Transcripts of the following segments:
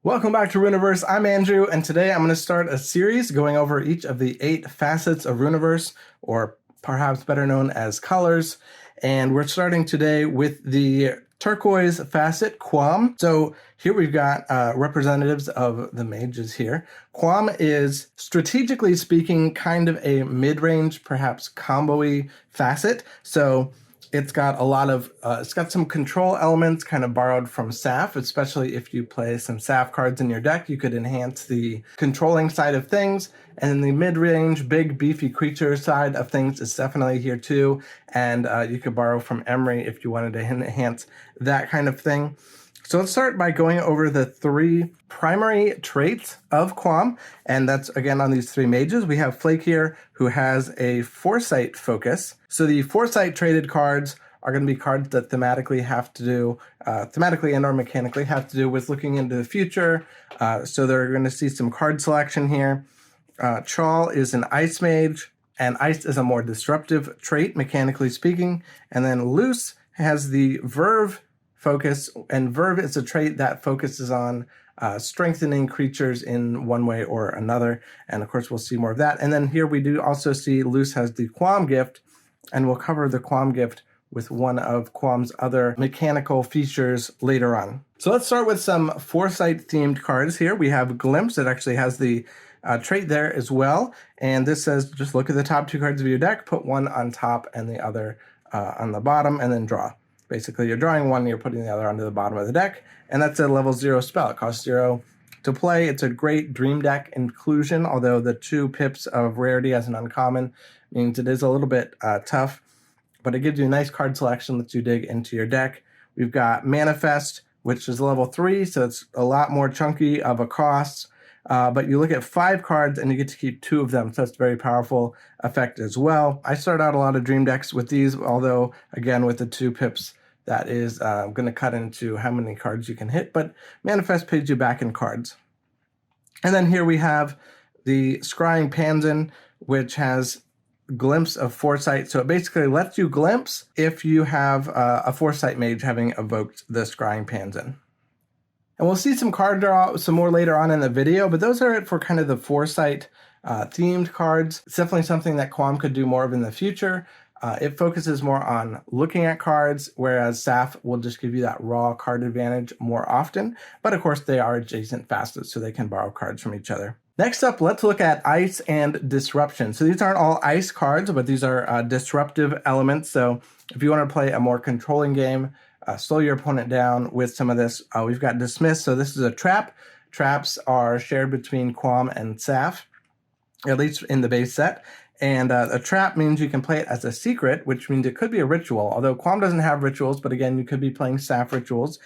Welcome back to Rüniverse. I'm Andrew, and today I'm going to start a series going over each of the 8 facets of Rüniverse, or perhaps better known as colors. And we're starting today with the turquoise facet, Quam. So here we've got representatives of the mages here. Quam is, strategically speaking, kind of a mid-range, perhaps combo-y facet. So it's got a lot of, it's got some control elements kind of borrowed from Saf, especially if you play some Saf cards in your deck. You could enhance the controlling side of things. And then the mid-range, big, beefy creature side of things is definitely here too. And you could borrow from Emery if you wanted to enhance that kind of thing. So let's start by going over the 3 primary traits of Quam, and that's again on these 3 mages. We have Flake here, who has a Foresight focus. So the Foresight traded cards are going to be cards that thematically have to do, thematically and or mechanically have to do with looking into the future. So they're going to see some card selection here. Chawl is an Ice Mage, and Ice is a more disruptive trait, mechanically speaking. And then Loose has the Verve focus, and Verve is a trait that focuses on strengthening creatures in one way or another, and of course we'll see more of that. And then here we do also see Loose has the Quam gift, and we'll cover the Quam gift with one of Quam's other mechanical features later on. So let's start with some Foresight themed cards here. We have Glimpse. It actually has the trait there as well, and this says just look at the top 2 cards of your deck, put one on top and the other on the bottom, and then draw. Basically, you're drawing one, you're putting the other onto the bottom of the deck, and that's a level 0 spell. It costs 0 to play. It's a great dream deck inclusion, although the 2 pips of rarity as an uncommon means it is a little bit tough, but it gives you a nice card selection, lets you dig into your deck. We've got Manifest, which is level 3, so it's a lot more chunky of a cost, but you look at 5 cards and you get to keep 2 of them, so it's a very powerful effect as well. I start out a lot of dream decks with these, although, again, with the 2 pips, that is going to cut into how many cards you can hit, but Manifest pays you back in cards. And then here we have the Scrying Panzen, which has Glimpse of Foresight. So it basically lets you glimpse if you have a Foresight mage having evoked the Scrying Panzen. And we'll see some card draw some more later on in the video, but those are it for kind of the Foresight themed cards. It's definitely something that Quam could do more of in the future. It focuses more on looking at cards, whereas Saf will just give you that raw card advantage more often. But of course, they are adjacent facets, so they can borrow cards from each other. Next up, let's look at Ice and Disruption. So these aren't all Ice cards, but these are disruptive elements. So if you want to play a more controlling game, slow your opponent down with some of this. We've got Dismiss. So this is a trap. Traps are shared between Quam and Saf, at least in the base set. And a trap means you can play it as a secret, which means it could be a ritual. Although Quam doesn't have rituals, but again, you could be playing Saf rituals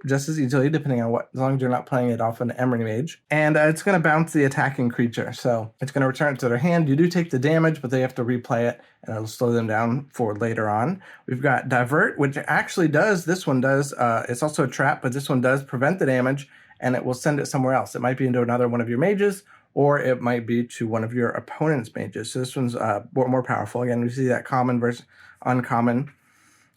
just as easily, depending on what, as long as you're not playing it off an Emery Mage. And it's going to bounce the attacking creature, so it's going to return it to their hand. You do take the damage, but they have to replay it, and it'll slow them down for later on. We've got Divert, which actually does, this one does, it's also a trap, but this one does prevent the damage, and it will send it somewhere else. It might be into another one of your mages, or it might be to one of your opponent's mages. So this one's more powerful. Again, we see that common versus uncommon.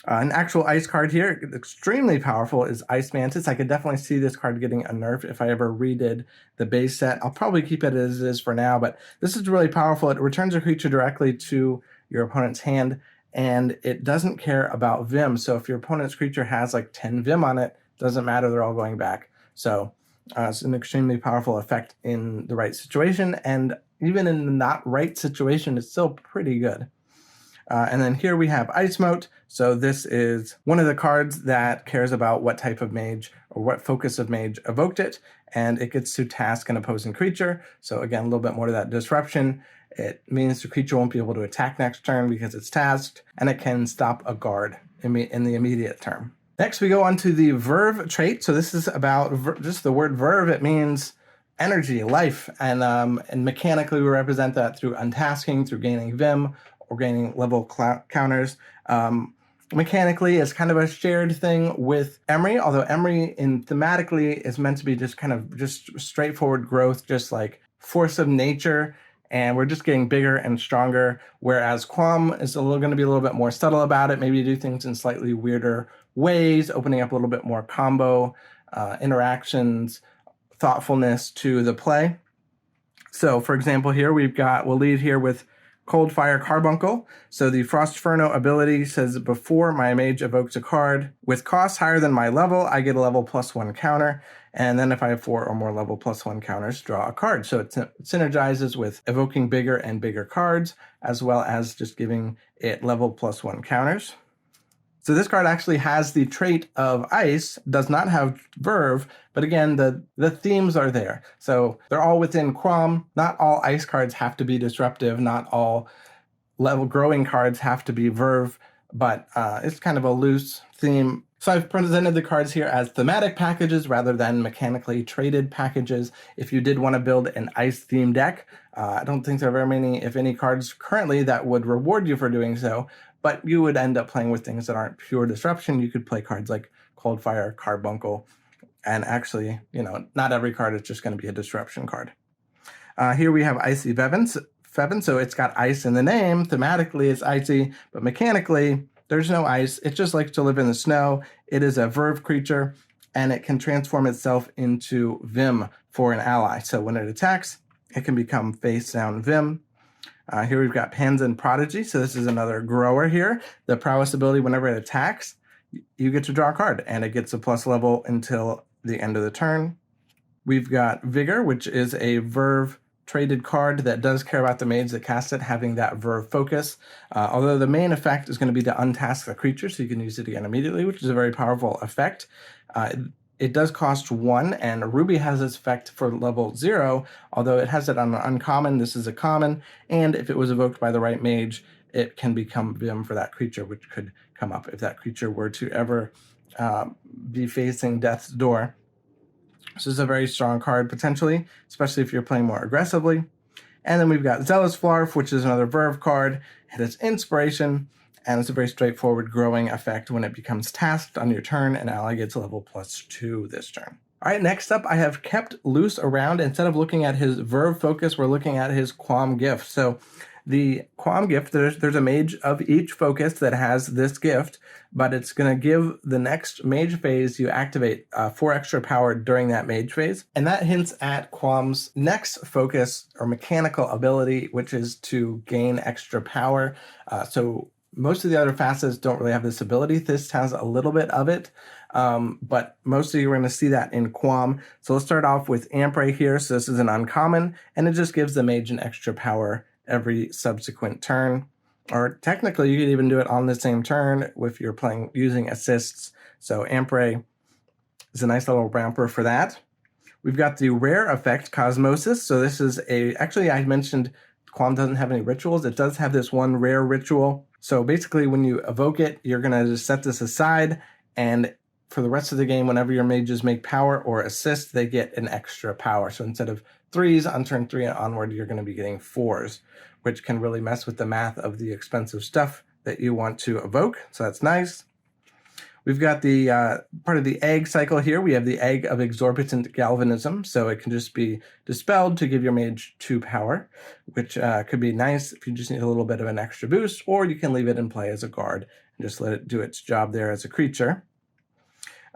An actual Ice card here, extremely powerful, is Ice Mantis. I could definitely see this card getting a nerf if I ever redid the base set. I'll probably keep it as it is for now, but this is really powerful. It returns a creature directly to your opponent's hand, and it doesn't care about Vim. So if your opponent's creature has like 10 Vim on it, doesn't matter, they're all going back. So it's an extremely powerful effect in the right situation, and even in the not right situation, it's still pretty good. And then here we have Ice Moat. So this is one of the cards that cares about what type of mage or what focus of mage evoked it, and it gets to task an opposing creature. So again, a little bit more to that disruption. It means the creature won't be able to attack next turn because it's tasked, and it can stop a guard in the immediate term. Next, we go on to the Verve trait. So this is about just the word Verve. It means energy, life, and mechanically we represent that through untasking, through gaining Vim, or gaining level counters. Mechanically, it's kind of a shared thing with Emery, although Emery thematically is meant to be just kind of just straightforward growth, just like force of nature, and we're just getting bigger and stronger, whereas Quam is going to be a little bit more subtle about it. Maybe do things in slightly weirder ways, opening up a little bit more combo interactions, thoughtfulness to the play. So for example, here we'll lead here with Cold Fire Carbuncle. So the Frostferno ability says, before my mage evokes a card with costs higher than my level, I get a level +1 counter. And then if I have 4 or more level +1 counters, draw a card. So it synergizes with evoking bigger and bigger cards, as well as just giving it level +1 counters. So this card actually has the trait of ice, does not have verve, but again, the themes are there. So they're all within Quam. Not all ice cards have to be disruptive, not all level growing cards have to be verve, but it's kind of a loose theme. So I've presented the cards here as thematic packages rather than mechanically traded packages. If you did want to build an ice theme deck, I don't think there are very many, if any, cards currently that would reward you for doing so, but you would end up playing with things that aren't pure disruption. You could play cards like Cold Fire Carbuncle, and actually, not every card is just going to be a disruption card. Here we have Icy Fevin, so it's got ice in the name. Thematically, it's icy, but mechanically, there's no ice. It just likes to live in the snow. It is a verve creature, and it can transform itself into Vim for an ally. So when it attacks, it can become face down Vim. Here we've got Panzen Prodigy. So this is another grower here. The prowess ability, whenever it attacks, you get to draw a card, and it gets a plus level until the end of the turn. We've got Vigor, which is a verve traded card that does care about the mage that casts it having that verve focus. Although the main effect is going to be to untask the creature, so you can use it again immediately, which is a very powerful effect. It does cost 1, and Ruby has its effect for level 0, although it has it on an uncommon. This is a common, and if it was evoked by the right mage, it can become Vim for that creature, which could come up if that creature were to ever be facing death's door. This is a very strong card, potentially, especially if you're playing more aggressively. And then we've got Zealous Flarf, which is another verve card. It has Inspiration, and it's a very straightforward growing effect. When it becomes tasked on your turn, an ally gets a level +2 this turn. All right, next up, I have kept Loose around. Instead of looking at his verve focus, we're looking at his Quam gift. So the Quam gift, there's a mage of each focus that has this gift, but it's going to give the next mage phase you activate 4 extra power during that mage phase. And that hints at Quam's next focus or mechanical ability, which is to gain extra power. So most of the other facets don't really have this ability. This has a little bit of it, but mostly you're going to see that in Quam. So let's start off with Ampray here. So this is an uncommon, and it just gives the mage an extra power every subsequent turn. Or technically, you could even do it on the same turn if you're playing using assists. So Ampray is a nice little ramper for that. We've got the rare effect Cosmosis. So this is actually I mentioned Quam doesn't have any rituals. It does have this one rare ritual. So basically when you evoke it, you're going to just set this aside, and for the rest of the game, whenever your mages make power or assist, they get an extra power. So instead of 3s on turn 3 and onward, you're going to be getting 4s, which can really mess with the math of the expensive stuff that you want to evoke. So that's nice. We've got the part of the egg cycle here. We have the egg of exorbitant galvanism. So it can just be dispelled to give your mage 2 power, which could be nice if you just need a little bit of an extra boost, or you can leave it in play as a guard and just let it do its job there as a creature.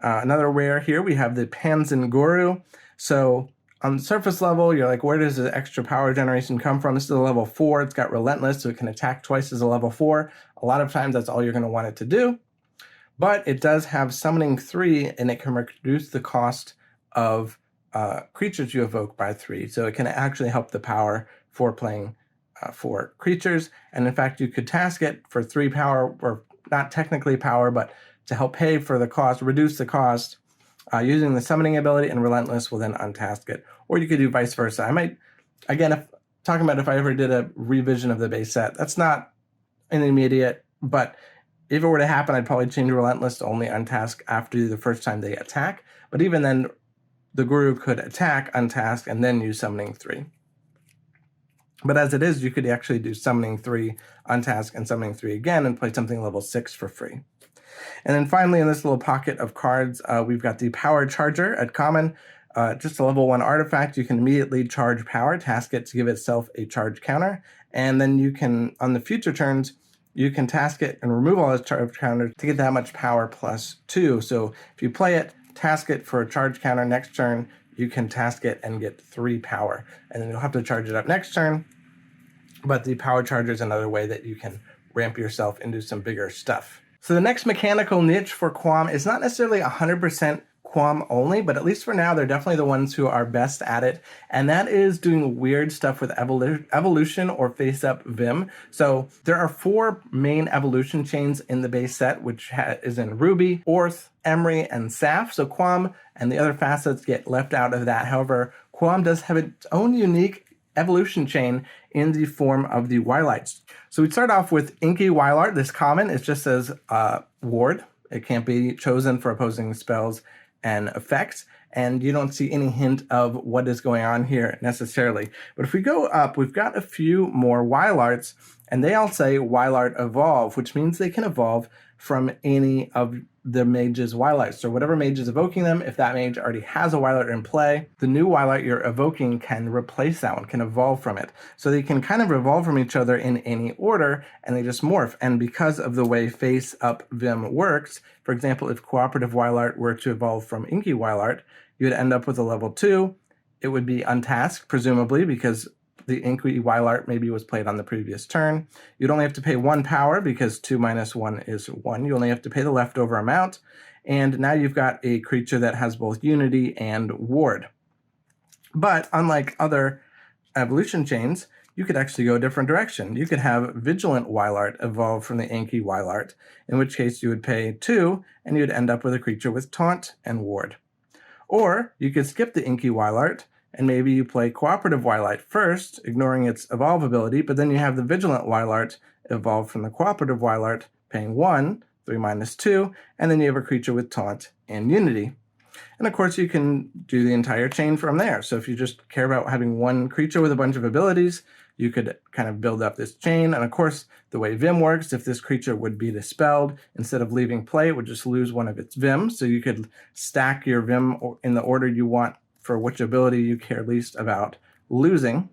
Another rare here, we have the Panzen Guru. So on the surface level, you're like, where does the extra power generation come from? This is a level 4. It's got Relentless, so it can attack twice as a level 4. A lot of times that's all you're going to want it to do. But it does have Summoning 3, and it can reduce the cost of creatures you evoke by 3. So it can actually help the power for playing 4 creatures. And in fact, you could task it for 3 power, or not technically power, but to help pay for the cost, reduce the cost, using the summoning ability, and Relentless will then untask it. Or you could do vice versa. I might, again, if I ever did a revision of the base set, that's not an immediate, but if it were to happen, I'd probably change Relentless to only untask after the first time they attack. But even then, the Guru could attack, untask, and then use Summoning 3. But as it is, you could actually do Summoning 3, untask, and Summoning 3 again, and play something level 6 for free. And then finally, in this little pocket of cards, we've got the Power Charger at common. Just a level 1 artifact. You can immediately charge power, task it to give itself a charge counter. And then you can, on the future turns, you can task it and remove all its charge counters to get that much power +2. So if you play it, task it for a charge counter next turn, you can task it and get 3 power. And then you'll have to charge it up next turn. But the power charger is another way that you can ramp yourself into some bigger stuff. So the next mechanical niche for Quam is not necessarily 100% Quam only, but at least for now, they're definitely the ones who are best at it. And that is doing weird stuff with evolution or face-up Vim. So there are 4 main evolution chains in the base set, which is in Ruby, Orth, Emery, and Saf. So Quam and the other facets get left out of that. However, Quam does have its own unique evolution chain in the form of the Wylights. So we start off with Inky Wylart. This common, it just says ward. It can't be chosen for opposing spells and effects, and you don't see any hint of what is going on here necessarily. But if we go up, we've got a few more Wylarts, and they all say Wylart Evolve, which means they can evolve from any of the mage's Wylarts. So whatever mage is evoking them, if that mage already has a Wylart in play, the new Wylart you're evoking can replace that one, can evolve from it. So they can kind of evolve from each other in any order, and they just morph. And because of the way face-up Vim works, for example, if Cooperative Wylart were to evolve from Inky Wylart, you'd end up with a level 2. It would be untasked, presumably, because the Inky Wylart maybe was played on the previous turn. You'd only have to pay 1 power because 2 minus 1 is 1. You only have to pay the leftover amount. And now you've got a creature that has both Unity and Ward. But unlike other evolution chains, you could actually go a different direction. You could have Vigilant Wylart evolve from the Inky Wylart, in which case you would pay 2 and you'd end up with a creature with Taunt and Ward. Or you could skip the Inky Wylart, and maybe you play Cooperative Wylart first, ignoring its evolve ability, but then you have the Vigilant Wylart evolve from the Cooperative Wylart, paying 1, 3 minus 2, and then you have a creature with Taunt and Unity. And of course, you can do the entire chain from there. So if you just care about having one creature with a bunch of abilities, you could kind of build up this chain. And of course, the way Vim works, if this creature would be dispelled, instead of leaving play, it would just lose one of its Vim. So you could stack your Vim in the order you want for which ability you care least about losing.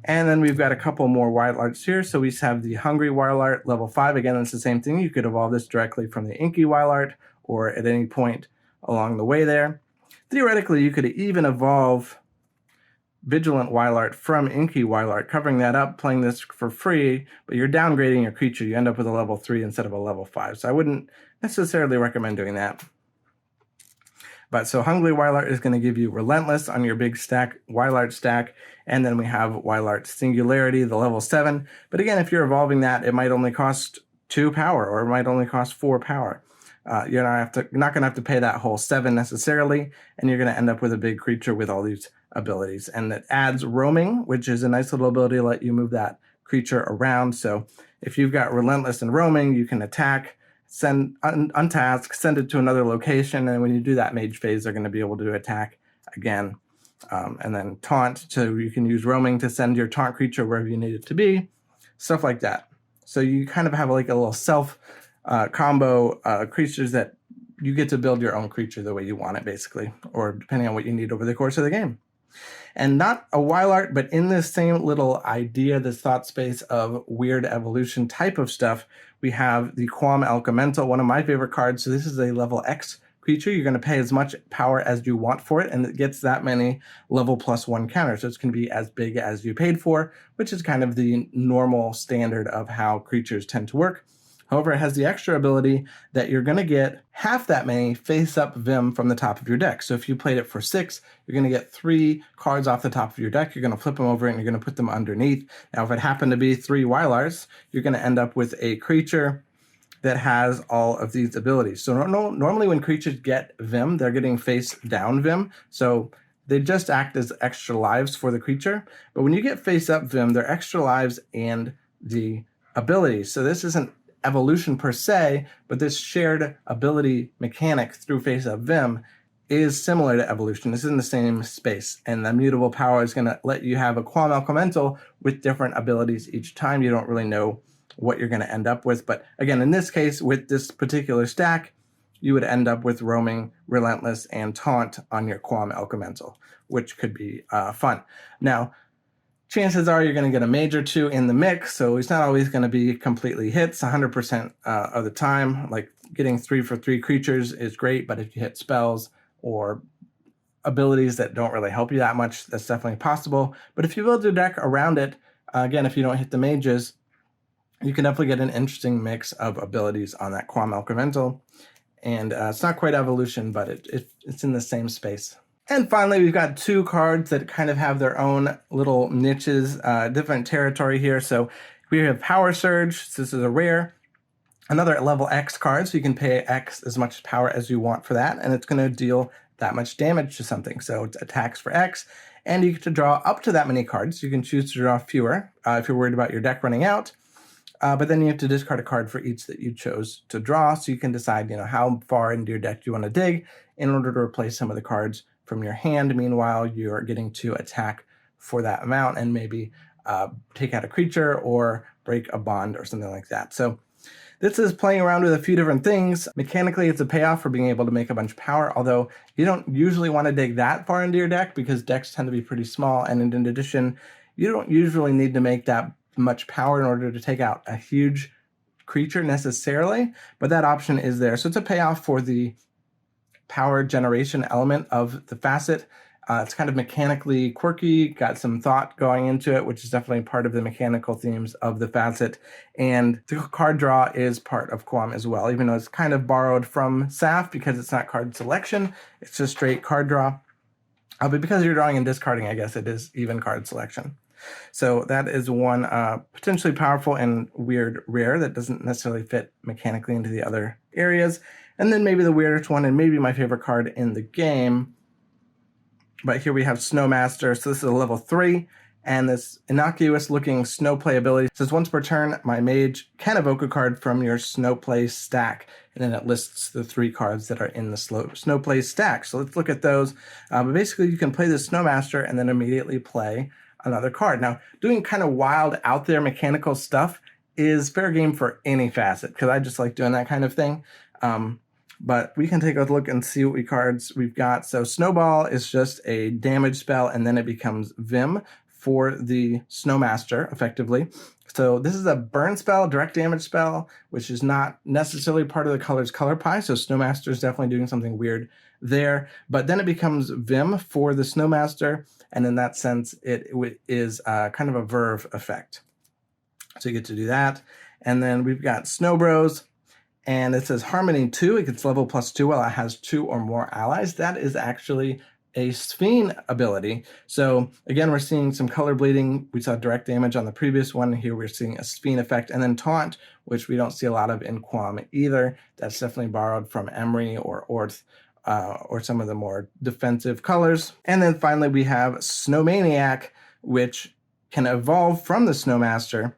And then we've got a couple more Wylarts here. So we have the Hungry Wylart, level 5. Again, it's the same thing. You could evolve this directly from the Inky Wylart or at any point along the way there. Theoretically, you could even evolve Vigilant Wylart from Inky Wylart, covering that up, playing this for free, but you're downgrading your creature. You end up with a level 3 instead of a level 5. So I wouldn't necessarily recommend doing that. But so Hungry Wylart is going to give you Relentless on your big stack, Wylart stack, and then we have Wylart Singularity, the level 7. But again, if you're evolving that, it might only cost 2 power, or it might only cost 4 power. You're not going to have to pay that whole 7 necessarily, and you're going to end up with a big creature with all these abilities. And it adds Roaming, which is a nice little ability to let you move that creature around. So if you've got Relentless and Roaming, you can attack, send untask, send it to another location, and when you do that mage phase, they're going to be able to attack again. And then Taunt, so you can use Roaming to send your Taunt creature wherever you need it to be, stuff like that. So you kind of have like a little self combo creatures that you get to build your own creature the way you want it, basically, or depending on what you need over the course of the game. And not a Wylart, but in this same little idea, this thought space of weird evolution type of stuff, we have the Quam Elemental, one of my favorite cards. So this is a level X creature. You're going to pay as much power as you want for it, and it gets that many level +1 counters. So it's going to be as big as you paid for, which is kind of the normal standard of how creatures tend to work. However, it has the extra ability that you're going to get half that many face-up Vim from the top of your deck. So if you played it for 6, you're going to get 3 cards off the top of your deck. You're going to flip them over and you're going to put them underneath. Now, if it happened to be 3 Wylarts, you're going to end up with a creature that has all of these abilities. So normally when creatures get Vim, they're getting face-down Vim. So they just act as extra lives for the creature. But when you get face-up Vim, they're extra lives and the abilities. So this isn't evolution per se, but this shared ability mechanic through face-up Vim is similar to evolution. This is in the same space, and the mutable power is going to let you have a Quam Elemental with different abilities each time. You don't really know what you're going to end up with, but again, in this case, with this particular stack, you would end up with Roaming, Relentless, and Taunt on your Quam Elemental, which could be fun. Now, chances are you're going to get a mage or 2 in the mix, so it's not always going to be completely hits 100% of the time. Like getting 3 for 3 creatures is great, but if you hit spells or abilities that don't really help you that much, that's definitely possible. But if you build your deck around it, again, if you don't hit the mages, you can definitely get an interesting mix of abilities on that Quam Elemental. And it's not quite evolution, but it's in the same space. And finally, we've got 2 cards that kind of have their own little niches, different territory here. So we have Power Surge. So this is a rare. Another level X card, so you can pay X as much power as you want for that, and it's going to deal that much damage to something. So it attacks for X, and you get to draw up to that many cards. You can choose to draw fewer if you're worried about your deck running out. But then you have to discard a card for each that you chose to draw, so you can decide, how far into your deck you want to dig in order to replace some of the cards from your hand. Meanwhile, you're getting to attack for that amount and maybe take out a creature or break a bond or something like that. So this is playing around with a few different things. Mechanically, it's a payoff for being able to make a bunch of power, although you don't usually want to dig that far into your deck because decks tend to be pretty small, and in addition, you don't usually need to make that much power in order to take out a huge creature necessarily, but that option is there. So it's a payoff for the power generation element of the facet. It's kind of mechanically quirky, got some thought going into it, which is definitely part of the mechanical themes of the facet. And the card draw is part of Quam as well, even though it's kind of borrowed from SAF because it's not card selection, it's just straight card draw. But because you're drawing and discarding, I guess it is even card selection. So that is one potentially powerful and weird rare that doesn't necessarily fit mechanically into the other areas. And then maybe the weirdest one, and maybe my favorite card in the game, but here we have Snowmaster. So this is a level 3, and this innocuous looking snow play ability says once per turn, my mage can evoke a card from your snow play stack. And then it lists the 3 cards that are in the snow play stack. So let's look at those. But basically, you can play the Snowmaster and then immediately play another card. Now, doing kind of wild out there mechanical stuff is fair game for any facet, because I just like doing that kind of thing. But we can take a look and see what cards we've got. So Snowball is just a damage spell, and then it becomes Vim for the Snowmaster, effectively. So this is a burn spell, direct damage spell, which is not necessarily part of the color's color pie. So Snowmaster is definitely doing something weird there. But then it becomes Vim for the Snowmaster, and in that sense, it is kind of a verve effect. So you get to do that. And then we've got Snow Bros, and it says Harmony 2. It gets level +2 while it has 2 or more allies. That is actually a Sphene ability. So again, we're seeing some color bleeding. We saw direct damage on the previous one. Here we're seeing a Sphene effect, and then Taunt, which we don't see a lot of in Quam either. That's definitely borrowed from Emery or Orth, or some of the more defensive colors. And then finally, we have Snowmaniac, which can evolve from the Snowmaster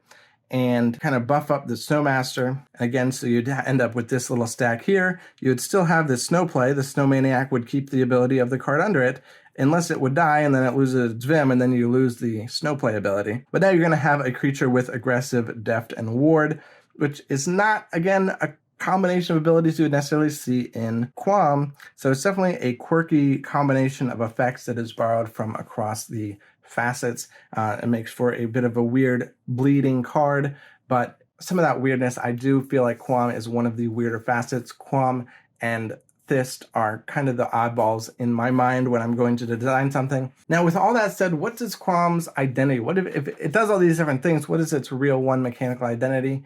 and kind of buff up the Snowmaster. Again, so you'd end up with this little stack here. You would still have the Snow play. The Snowmaniac would keep the ability of the card under it, unless it would die and then it loses its Vim, and then you lose the Snow play ability. But now you're going to have a creature with aggressive, deft, and ward, which is not, again, a combination of abilities you would necessarily see in Quam. So it's definitely a quirky combination of effects that is borrowed from across the facets. It makes for a bit of a weird bleeding card, but some of that weirdness, I do feel like Quam is one of the weirder facets. Quam and Thist are kind of the oddballs in my mind when I'm going to design something. Now, with all that said, what is Quam's identity? What if it does all these different things? What is its real one mechanical identity?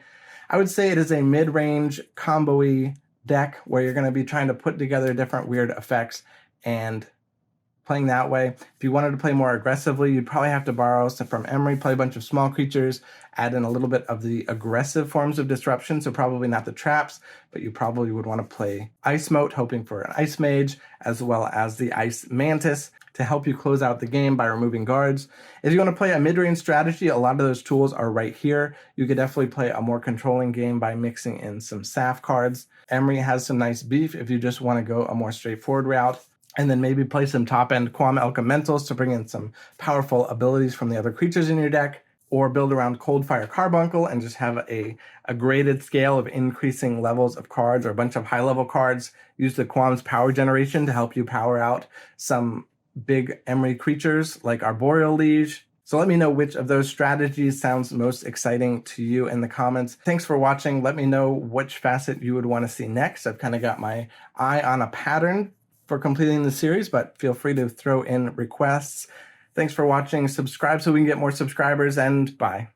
I would say it is a mid-range combo-y deck where you're going to be trying to put together different weird effects and playing that way. If you wanted to play more aggressively, you'd probably have to borrow stuff from Emery, play a bunch of small creatures, add in a little bit of the aggressive forms of disruption, so probably not the traps, but you probably would want to play Ice Moat, hoping for an Ice Mage, as well as the Ice Mantis to help you close out the game by removing guards. If you want to play a mid-range strategy, a lot of those tools are right here. You could definitely play a more controlling game by mixing in some SAF cards. Emery has some nice beef if you just want to go a more straightforward route. And then maybe play some top-end Quam Elementals to bring in some powerful abilities from the other creatures in your deck, or build around Coldfire Carbuncle and just have a graded scale of increasing levels of cards, or a bunch of high-level cards. Use the Quam's power generation to help you power out some big Emery creatures like Arboreal Liege. So let me know which of those strategies sounds most exciting to you in the comments. Thanks for watching. Let me know which facet you would want to see next. I've kind of got my eye on a pattern for completing the series, but feel free to throw in requests. Thanks for watching. Subscribe so we can get more subscribers, and bye.